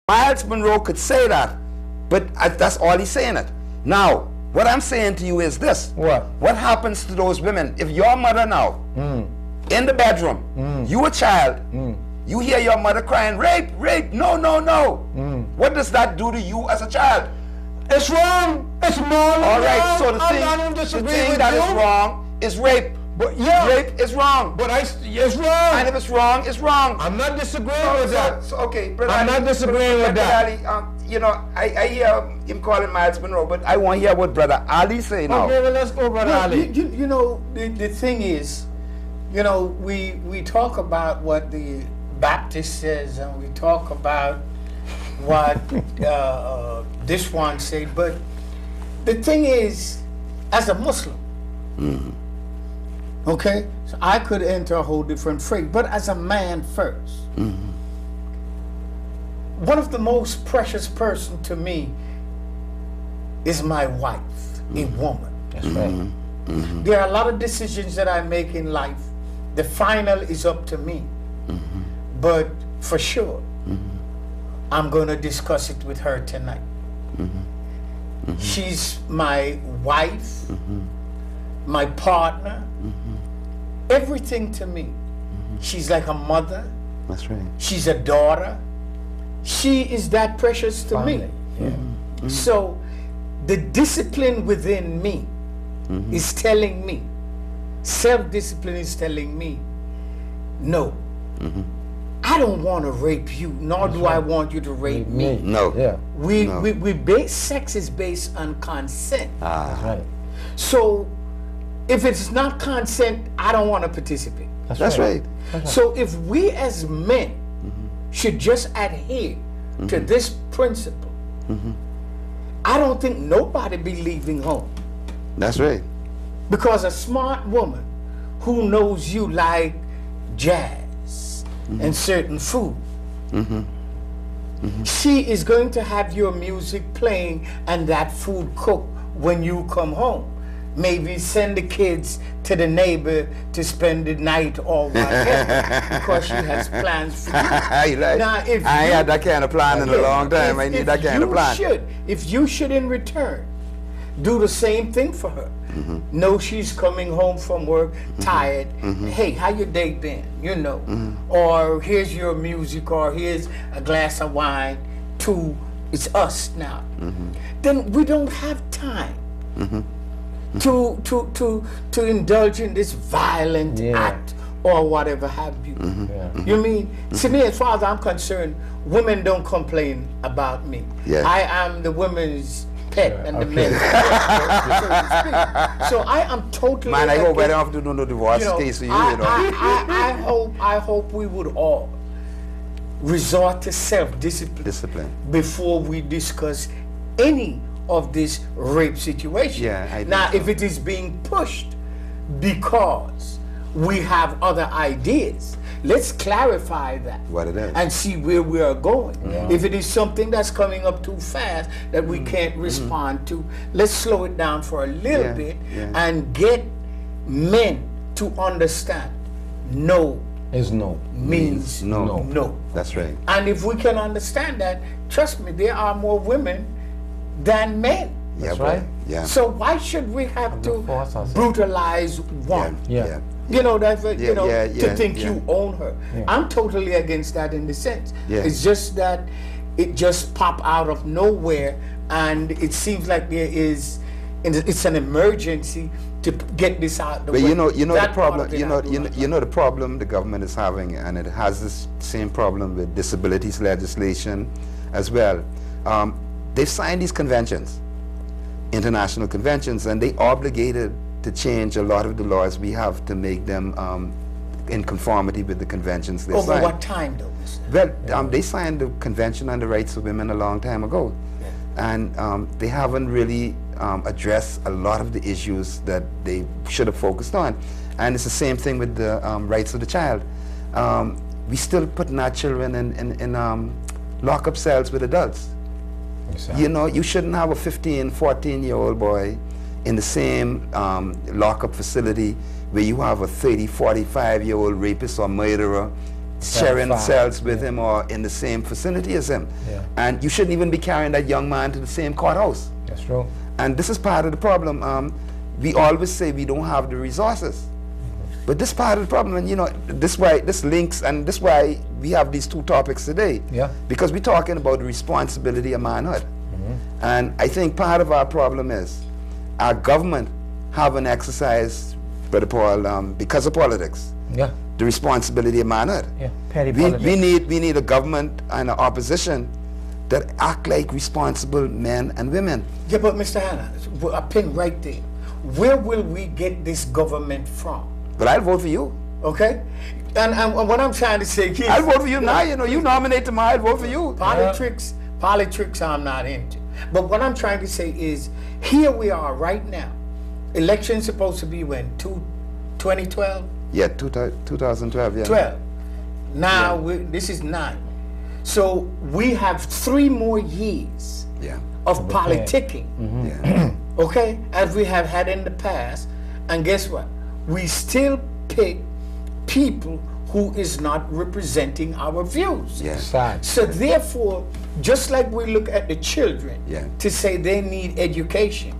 Miles Monroe could say that, but that's all he's saying it. Now, what I'm saying to you is this. What happens to those women if your mother now, in the bedroom, you a child, you hear your mother crying, rape, rape, no, no, no. What does that do to you as a child? It's wrong. It's moral. All right, so the thing that is wrong is rape. But yeah, rape is wrong. But it's wrong. And if it's wrong, it's wrong. I'm not disagreeing with that. So, okay, Brother I'm not disagreeing with that. Ali, you know, I hear him calling Miles Monroe, but I want to hear what Brother Ali say now. Okay, well, let's go, Brother Ali. You know, the thing is, you know, we talk about what the Baptist says, and we talk about what this one said, but the thing is, as a Muslim, okay, so I could enter a whole different phrase, but as a man first, one of the most precious person to me is my wife, a woman. That's right. There are a lot of decisions that I make in life. The final is up to me. But for sure, I'm going to discuss it with her tonight. She's my wife, my partner, everything to me. She's like a mother. That's right. She's a daughter. She is that precious to me. So the discipline within me is telling me, self-discipline is telling me, no, I don't want to rape you, nor do I want you to rape me. No. Yeah. Sex is based on consent. That's right. So if it's not consent, I don't want to participate. That's right. So if we as men should just adhere to this principle, I don't think nobody be leaving home. That's right. Because a smart woman who knows you like jazz and certain food, she is going to have your music playing and that food cooked when you come home. Maybe send the kids to the neighbor to spend the night or whatever because she has plans for you. Now, if I ain't had that kind of plan in a long time. I need that kind of plan. If you should in return do the same thing for her, know she's coming home from work tired, hey, how your day been, you know, or here's your music, or here's a glass of wine, it's us now, then we don't have time to indulge in this violent act or whatever have you. You mean, to me, as far as I'm concerned, women don't complain about me. I am the women's pet and the men's pet, so to speak. So I am totally. Man, I hope I don't have to do no divorce case for you. I hope we would all resort to self-discipline before we discuss any of this rape situation. Now, if it is being pushed because we have other ideas, let's clarify that. What it is. And see where we are going. If it is something that's coming up too fast that we can't respond to, let's slow it down for a little bit and get men to understand no is no. Means no. No. That's right. And if we can understand that, trust me, there are more women than men. That's right. So why should we have to brutalize one? You know, that to think you own her. I'm totally against that in the sense. It's just that it just popped out of nowhere, and it seems like there is, it's an emergency to get this out the way. But you know the problem. You know the problem the government is having, and it has this same problem with disabilities legislation as well. They've signed these conventions, international conventions, and they obligated to change a lot of the laws we have to make them in conformity with the conventions they signed. Over what time, though? Well, they signed the Convention on the Rights of Women a long time ago, and they haven't really addressed a lot of the issues that they should have focused on. And it's the same thing with the rights of the child. We still putting our children in lock-up cells with adults. Exactly. You know, you shouldn't have a 15, 14-year-old boy in the same lockup facility where you have a 30, 45-year-old rapist or murderer sharing cells with him or in the same vicinity as him. Yeah. And you shouldn't even be carrying that young man to the same courthouse. That's true. And this is part of the problem. We always say we don't have the resources. But this part of the problem, and you know, this links, and this why we have these two topics today. Yeah. Because we're talking about the responsibility of manhood. And I think part of our problem is our government haven't exercised, Brother Paul, because of politics. Yeah. The responsibility of manhood. Yeah. Petty politics. We need a government and an opposition that act like responsible men and women. Yeah, but Mr. Hanna, a pin right there. Where will we get this government from? But I'll vote for you. Okay? And what I'm trying to say is... I'll vote for you now. You know, you nominate tomorrow, I'll vote for you. Politics I'm not into. But what I'm trying to say is, here we are right now. Election's supposed to be when? 2012? Yeah, 2012, yeah. 12. Now, this is 9. So we have 3 more years of politicking, okay, as we have had in the past. And guess what? We still pick people who is not representing our views. Yeah. So therefore, just like we look at the children to say they need education,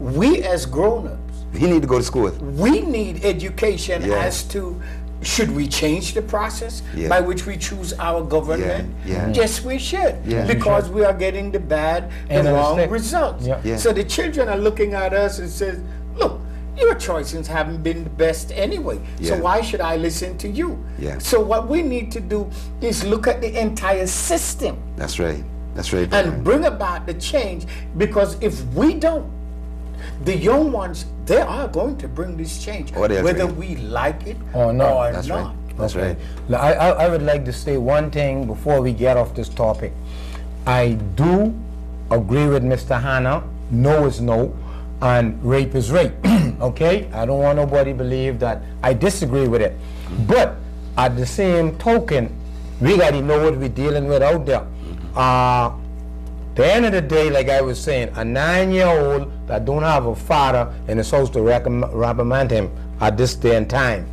we as grown-ups, we need to go to school. We need education as to, should we change the process by which we choose our government? Yes, we should, because we are getting the bad and wrong results. So the children are looking at us and says, look, your choices haven't been the best anyway, so why should I listen to you? So what we need to do is look at the entire system. That's right. That's right. And bring about the change, because if we don't, the young ones, they are going to bring this change, whether we like it or not. That's right. That's right. I would like to say one thing before we get off this topic. I do agree with Mr. Hanna. No is no, and rape is rape. Okay? I don't want nobody to believe that I disagree with it. But at the same token, we got to know what we're dealing with out there. The end of the day, like I was saying, a 9-year-old that don't have a father and is supposed to reprimand him at this day and time.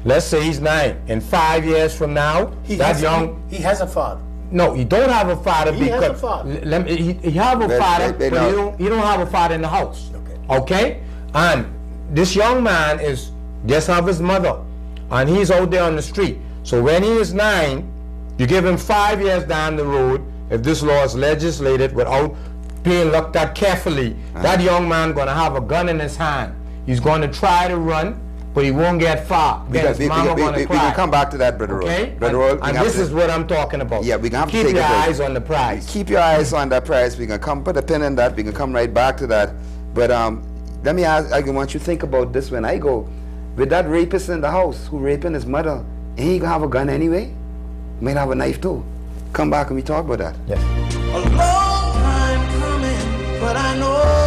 Let's say he's 9. In 5 years from now, he has a father. No, he don't have a father. He has a father. He have a father, but he don't have a father in the house. Okay? And this young man is just have his mother, and he's out there on the street. So when he is 9, you give him 5 years down the road. If this law is legislated without being looked at carefully, that young man going to have a gun in his hand. He's going to try to run, but he won't get far. We can come back to that, Brother okay? Rolle. And this is what I'm talking about. Yeah, we can have to keep your eyes on the prize. Keep your eyes on that prize. We can come put a pin in that. We can come right back to that. But let me ask, I want you to think about this when I go. With that rapist in the house who raping his mother, and he gonna have a gun anyway? Might have a knife too. Come back and we talk about that. Yes. A long time coming, but I know